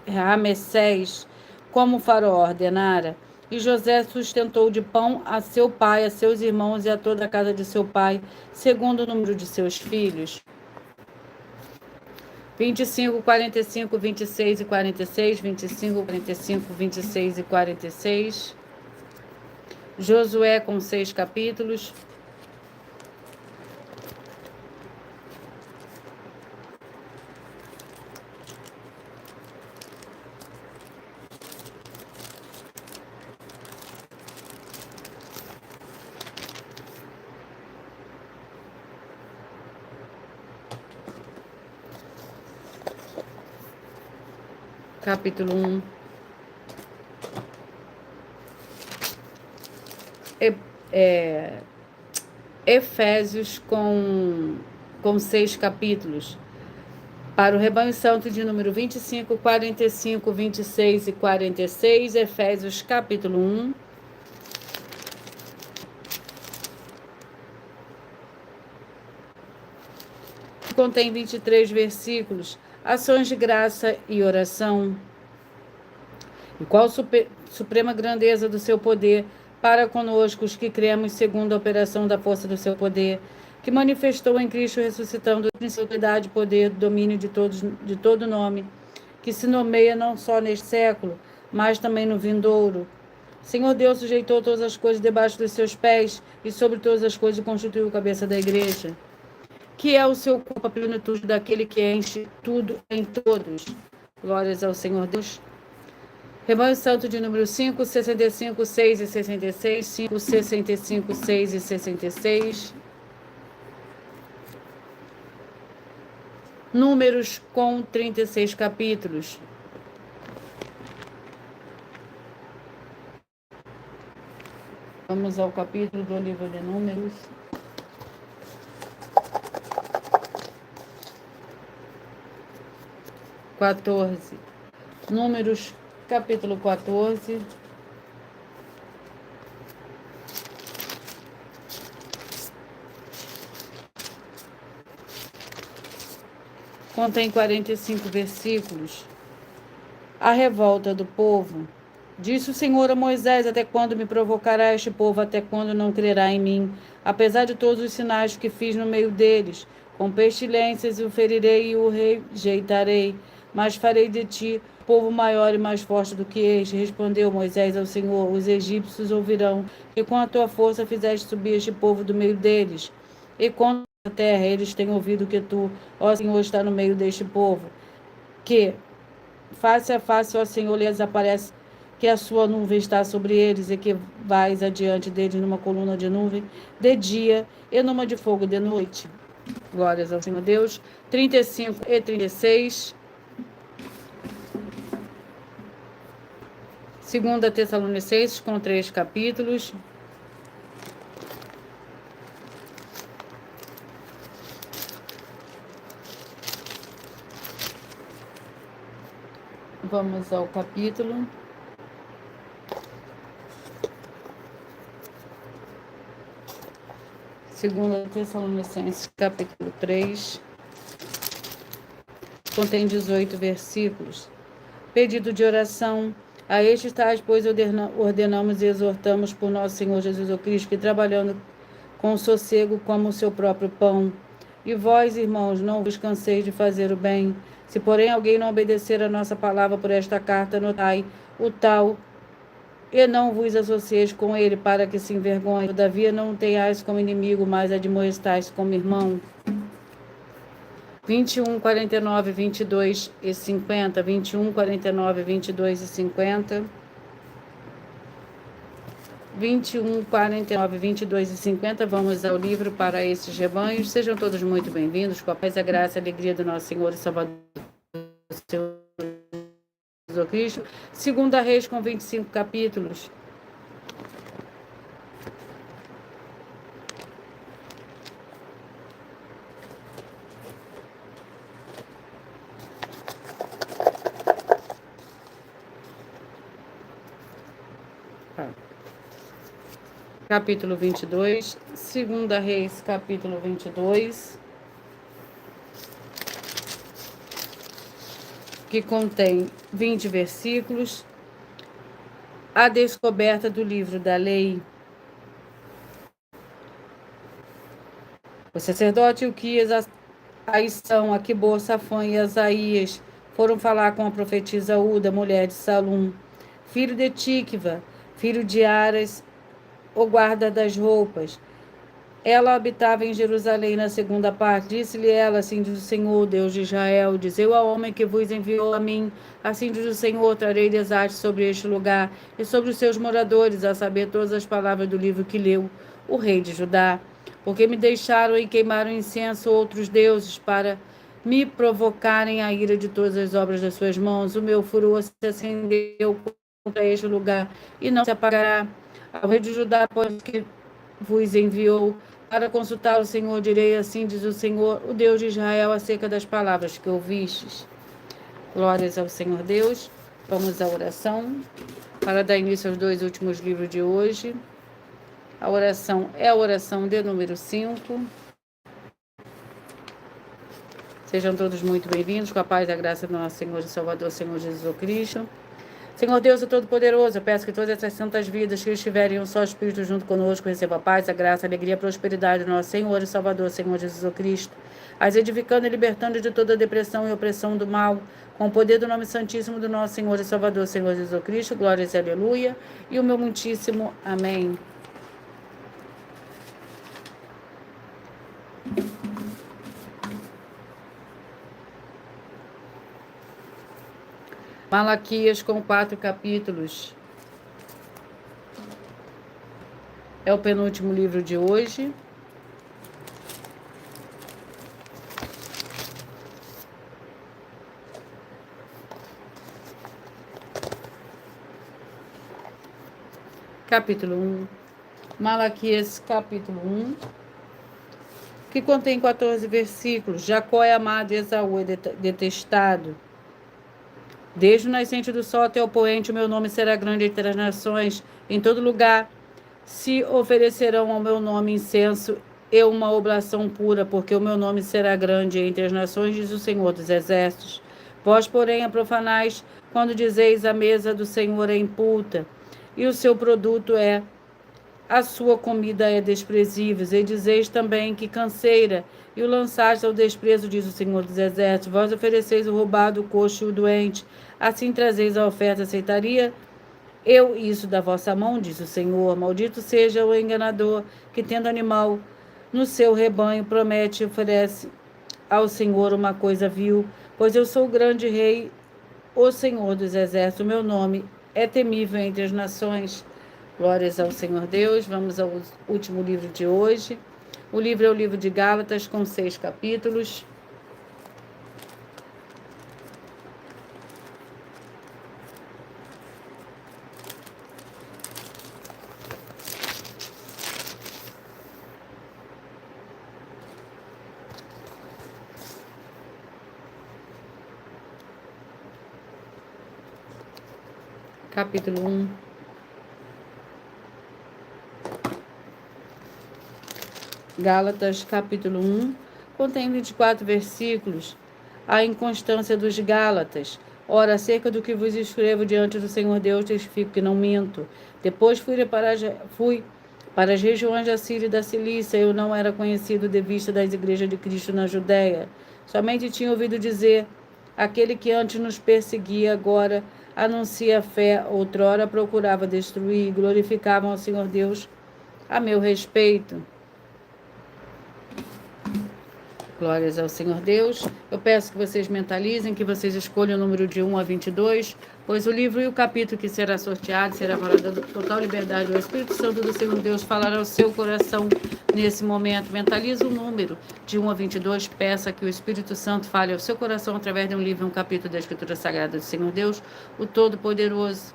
Ramessés, como o Faraó ordenara. E José sustentou de pão a seu pai, a seus irmãos e a toda a casa de seu pai, segundo o número de seus filhos. 25, 45, 26 e 46, 25, 45, 26 e 46. Josué, com 6 capítulos. capítulo 1. Efésios com 6 capítulos. Para o rebanho santo de número 25, 45, 26 e 46, Efésios capítulo 1. Contém 23 versículos, ações de graça e oração. E qual suprema grandeza do seu poder para conosco, os que cremos segundo a operação da força do seu poder, que manifestou em Cristo ressuscitando a principalidade, poder, domínio de todo nome, que se nomeia não só neste século, mas também no vindouro. Senhor Deus sujeitou todas as coisas debaixo dos seus pés, e sobre todas as coisas constituiu a cabeça da igreja, que é o seu corpo, a plenitude daquele que enche tudo em todos. Glórias ao Senhor Deus. Rebanho Santo de número 5, 65, 6 e 66, 5, 65, 6 e 66. Números com 36 capítulos. Vamos ao capítulo do livro de Números. Números, capítulo 14. Contém 45 versículos. A revolta do povo. Disse o Senhor a Moisés: até quando me provocará este povo? Até quando não crerá em mim? Apesar de todos os sinais que fiz no meio deles, com pestilências o ferirei e o rejeitarei, mas farei de ti povo maior e mais forte do que este. Respondeu Moisés ao Senhor: os egípcios ouvirão que com a tua força fizeste subir este povo do meio deles, e com a terra eles têm ouvido que tu, ó Senhor, está no meio deste povo, que face a face, ó Senhor, lhes aparece, que a sua nuvem está sobre eles, e que vais adiante deles numa coluna de nuvem de dia e numa de fogo de noite. Glórias ao Senhor Deus. 35 e 36. 2 Tessalonicenses, com 3 capítulos. Vamos ao capítulo. Segunda Tessalonicenses, capítulo 3. Contém 18 versículos. Pedido de oração. A estes tais, pois, ordenamos e exortamos por nosso Senhor Jesus Cristo, que trabalhando com sossego como o seu próprio pão. E vós, irmãos, não vos canseis de fazer o bem. Se, porém, alguém não obedecer a nossa palavra por esta carta, notai o tal, e não vos associeis com ele, para que se envergonhe. Todavia, não tenhais como inimigo, mas admoestais como irmão. 21, 49, 22 e 50. 21, 49, 22 e 50. 21, 49, 22 e 50. Vamos ao livro para esses rebanhos. Sejam todos muito bem-vindos, com a paz, a graça e a alegria do nosso Senhor e Salvador Jesus Cristo. 2 Reis, com 25 capítulos. Capítulo 22, 2 Reis, capítulo 22, que contém 20 versículos. A descoberta do livro da lei. O sacerdote Ilquias, Aíção, Aquibor, Safã e Asaías foram falar com a profetisa Uda, mulher de Salum, filho de Tikva, filho de Aras, o guarda das roupas. Ela habitava em Jerusalém na segunda parte. Disse-lhe ela: assim diz o Senhor, Deus de Israel, dizei ao homem que vos enviou a mim, assim diz o Senhor, trarei desastre sobre este lugar e sobre os seus moradores, a saber, todas as palavras do livro que leu o rei de Judá. Porque me deixaram e queimaram incenso outros deuses, para me provocarem a ira de todas as obras das suas mãos. O meu furor se acendeu contra este lugar e não se apagará. Ao rei de Judá, pois que vos enviou para consultar o Senhor, direi: assim diz o Senhor, o Deus de Israel, acerca das palavras que ouvistes. Glórias ao Senhor Deus. Vamos à oração para dar início aos 2 últimos livros de hoje. A oração é a oração de número 5. Sejam todos muito bem-vindos, com a paz e a graça do nosso Senhor e Salvador, Senhor Jesus Cristo. Senhor Deus é Todo-Poderoso, eu peço que todas essas santas vidas que estiverem um só Espírito junto conosco recebam a paz, a graça, a alegria, a prosperidade do nosso Senhor e Salvador, Senhor Jesus Cristo, as edificando e libertando de toda depressão e opressão do mal, com o poder do nome santíssimo do nosso Senhor e Salvador, Senhor Jesus Cristo, glórias e aleluia, e o meu muitíssimo amém. Malaquias com 4 capítulos. É o penúltimo livro de hoje. Capítulo 1. Malaquias, capítulo 1, que contém 14 versículos. Jacó é amado e Esaú é detestado. Desde o nascente do sol até o poente, o meu nome será grande entre as nações. Em todo lugar se oferecerão ao meu nome incenso e uma oblação pura, porque o meu nome será grande entre as nações, diz o Senhor dos Exércitos. Vós, porém, a profanais, quando dizeis: a mesa do Senhor é impulta, e o seu produto a sua comida é desprezível. E dizeis também que canseira, e o lançaste ao desprezo, diz o Senhor dos Exércitos. Vós ofereceis o roubado, o coxo e o doente, assim trazeis a oferta. Aceitaria eu isso da vossa mão, diz o Senhor? Maldito seja o enganador, que tendo animal no seu rebanho, promete e oferece ao Senhor uma coisa vil. Pois eu sou o grande rei, o Senhor dos Exércitos, o meu nome é temível entre as nações. Glórias ao Senhor Deus. Vamos ao último livro de hoje. O livro é o livro de Gálatas, com 6 capítulos. Capítulo 1. Gálatas, capítulo 1, contém 24 versículos. A inconstância dos Gálatas. Ora, acerca do que vos escrevo diante do Senhor Deus, testifico que não minto. Depois fui para as regiões da Síria e da Cilícia. Eu não era conhecido de vista das igrejas de Cristo na Judéia. Somente tinha ouvido dizer: aquele que antes nos perseguia, agora anuncia a fé, outrora procurava destruir, e glorificavam ao Senhor Deus a meu respeito. Glórias ao Senhor Deus. Eu peço que vocês mentalizem, que vocês escolham o número de 1 a 22, pois o livro e o capítulo que será sorteado será valorado total liberdade. O Espírito Santo do Senhor Deus falará ao seu coração nesse momento. Mentalize o número de 1 a 22. Peça que o Espírito Santo fale ao seu coração através de um livro e um capítulo da Escritura Sagrada do Senhor Deus, o Todo-Poderoso.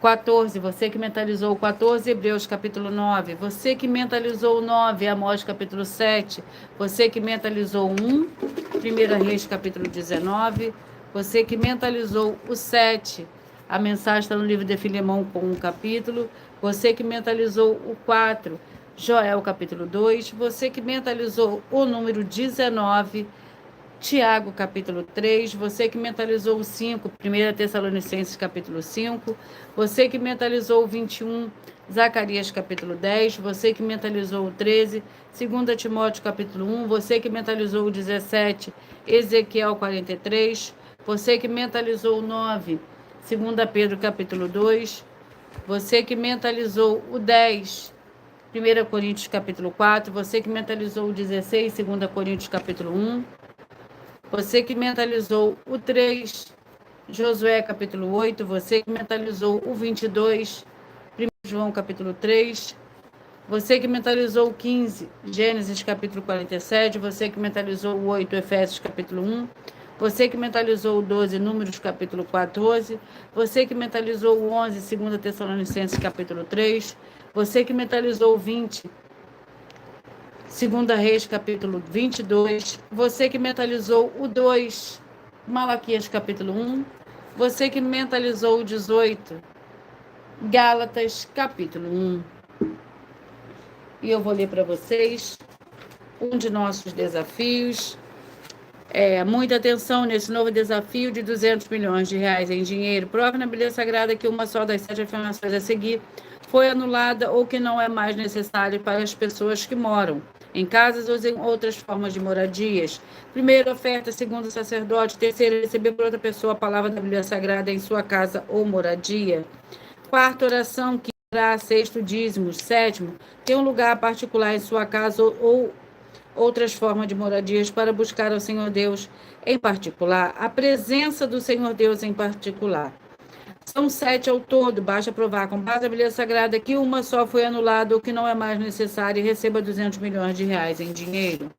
14, você que mentalizou o 14, Hebreus capítulo 9. Você que mentalizou o 9, Amós capítulo 7. Você que mentalizou o 1, 1 Reis capítulo 19. Você que mentalizou o 7, a mensagem está no livro de Filemão com um capítulo. Você que mentalizou o 4, Joel capítulo 2. Você que mentalizou o número 19, Tiago, capítulo 3, você que mentalizou o 5, 1 Tessalonicenses, capítulo 5, você que mentalizou o 21, Zacarias, capítulo 10, você que mentalizou o 13, 2 Timóteo, capítulo 1, você que mentalizou o 17, Ezequiel 43, você que mentalizou o 9, 2 Pedro, capítulo 2, você que mentalizou o 10, 1 Coríntios, capítulo 4, você que mentalizou o 16, 2 Coríntios, capítulo 1, você que mentalizou o 3, Josué capítulo 8, você que mentalizou o 22, 1 João capítulo 3, Você que mentalizou o 15, Gênesis capítulo 47. Você que mentalizou o 8, Efésios capítulo 1. Você que mentalizou o 12, Números capítulo 14. Você que mentalizou o 11, 2 Tessalonicenses capítulo 3. Você que mentalizou o 20, 2 Reis capítulo 22. Você que mentalizou o 2, Malaquias capítulo 1. Você que mentalizou o 18, Gálatas capítulo 1. E eu vou ler para vocês um de nossos desafios. Muita atenção nesse novo desafio de 200 milhões de reais em dinheiro. Prove na Bíblia Sagrada que uma só das 7 afirmações a seguir foi anulada ou que não é mais necessária para as pessoas que moram em casas ou em outras formas de moradias. Primeiro, oferta. Segundo, sacerdote. Terceiro, receber por outra pessoa a palavra da Bíblia Sagrada em sua casa ou moradia. Quarto, oração. Quinto, sexto, dízimos. Sétimo, ter um lugar particular em sua casa ou outras formas de moradias para buscar ao Senhor Deus em particular, a presença do Senhor Deus em particular. São 7 ao todo, basta provar com base na Bíblia Sagrada que uma só foi anulada ou que não é mais necessária e receba 200 milhões de reais em dinheiro.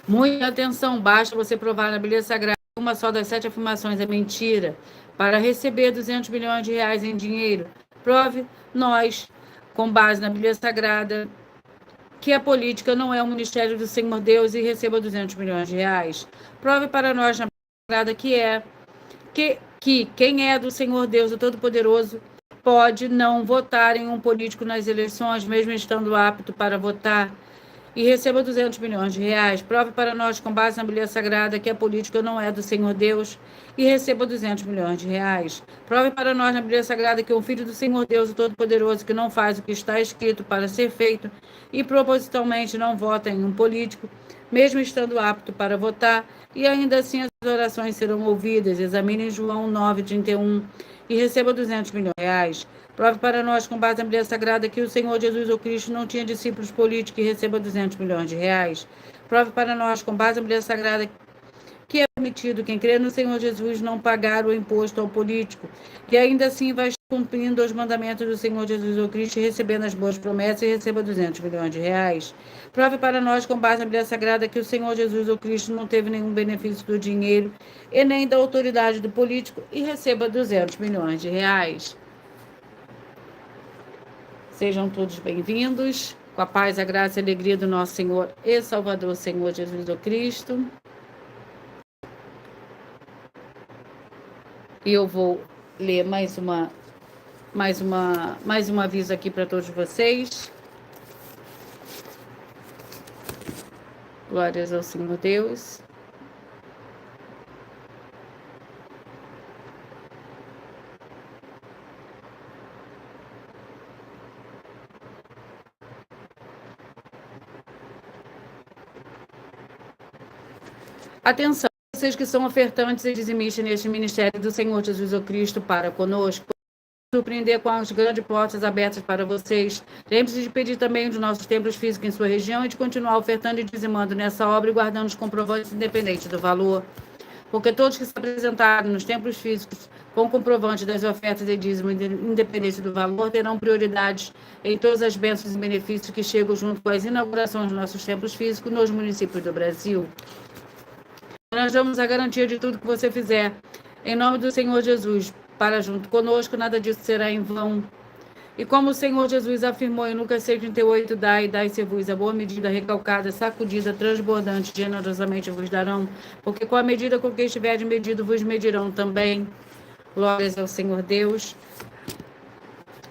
Muita atenção, basta você provar na Bíblia Sagrada que uma só das 7 afirmações é mentira para receber 200 milhões de reais em dinheiro. Prove nós, com base na Bíblia Sagrada, que a política não é um ministério do Senhor Deus e receba 200 milhões de reais. Prove para nós na Bíblia Sagrada que quem é do Senhor Deus, o Todo-Poderoso, pode não votar em um político nas eleições, mesmo estando apto para votar, e receba 200 milhões de reais. Prove para nós, com base na Bíblia Sagrada, que a política não é do Senhor Deus e receba 200 milhões de reais. Prove para nós na Bíblia Sagrada que um filho do Senhor Deus, o Todo-Poderoso, que não faz o que está escrito para ser feito e propositalmente não vota em um político, mesmo estando apto para votar, e ainda assim as orações serão ouvidas. Examine João 9:31 e receba 200 milhões de reais. Prove para nós, com base na Bíblia Sagrada, que o Senhor Jesus ou Cristo não tinha discípulos políticos e receba 200 milhões de reais. Prove para nós, com base na Bíblia Sagrada, que é permitido quem crê no Senhor Jesus não pagar o imposto ao político, e ainda assim vai cumprindo os mandamentos do Senhor Jesus ou Cristo, recebendo as boas promessas e receba 200 milhões de reais. Prove para nós, com base na Bíblia Sagrada, que o Senhor Jesus ou Cristo não teve nenhum benefício do dinheiro e nem da autoridade do político e receba 200 milhões de reais. Sejam todos bem-vindos, com a paz, a graça e a alegria do nosso Senhor e Salvador, Senhor Jesus o Cristo. E eu vou ler mais um aviso aqui para todos vocês. Glórias ao Senhor Deus. Atenção, vocês que são ofertantes e dizimistas neste ministério do Senhor Jesus o Cristo para conosco, surpreender com as grandes portas abertas para vocês. Lembre-se de pedir também dos nossos templos físicos em sua região e de continuar ofertando e dizimando nessa obra e guardando os comprovantes independentes do valor. Porque todos que se apresentarem nos templos físicos com comprovante das ofertas e dízimo independente do valor terão prioridades em todas as bênçãos e benefícios que chegam junto com as inaugurações dos nossos templos físicos nos municípios do Brasil. Nós damos a garantia de tudo que você fizer. Em nome do Senhor Jesus, para junto conosco, nada disso será em vão. E como o Senhor Jesus afirmou em Lucas 6,38, dai-se-vos a boa medida, recalcada, sacudida, transbordante, generosamente vos darão, porque com a medida com que estiverdes medido, vos medirão também. Glórias ao Senhor Deus.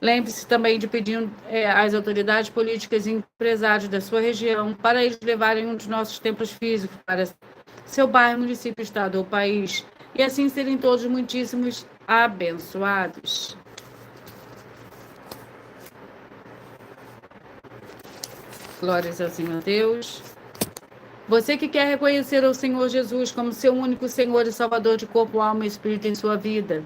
Lembre-se também de pedir às autoridades políticas e empresários da sua região para eles levarem um dos nossos templos físicos para seu bairro, município, estado ou país, e assim serem todos muitíssimos abençoados. Glórias ao Senhor Deus. Você que quer reconhecer o Senhor Jesus como seu único Senhor e Salvador de corpo, alma e espírito em sua vida,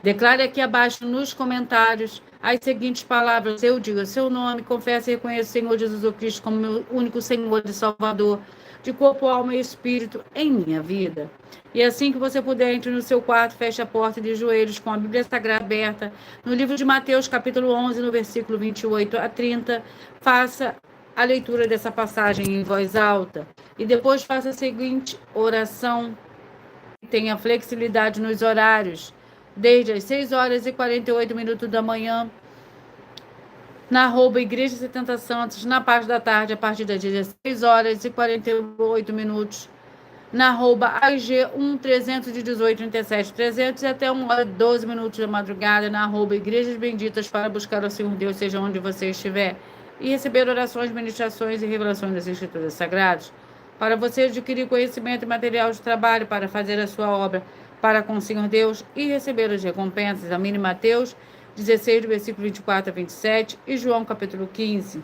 declare aqui abaixo nos comentários as seguintes palavras: eu digo seu nome, confesso e reconheço o Senhor Jesus Cristo como meu único Senhor e Salvador, de corpo, alma e espírito em minha vida. E assim que você puder, entre no seu quarto, feche a porta de joelhos com a Bíblia Sagrada aberta, no livro de Mateus, capítulo 11, no versículo 28 a 30, faça a leitura dessa passagem em voz alta e depois faça a seguinte oração. Tenha flexibilidade nos horários, desde as 6h48 da manhã, na @Igreja 70 Santos, na parte da tarde, a partir das 16h48, na @AG 1-318-37-300 e até 1h12 da madrugada, na @Igrejas Benditas, para buscar o Senhor Deus, seja onde você estiver, e receber orações, ministrações e revelações das Escrituras Sagradas. Para você adquirir conhecimento e material de trabalho para fazer a sua obra para com o Senhor Deus e receber as recompensas, examine Mateus 16, versículo 24 a 27 e João capítulo 15.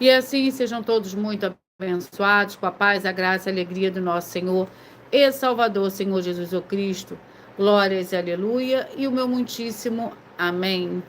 E assim sejam todos muito abençoados com a paz, a graça e a alegria do nosso Senhor e Salvador, Senhor Jesus Cristo. Glórias e aleluia, e o meu muitíssimo amém.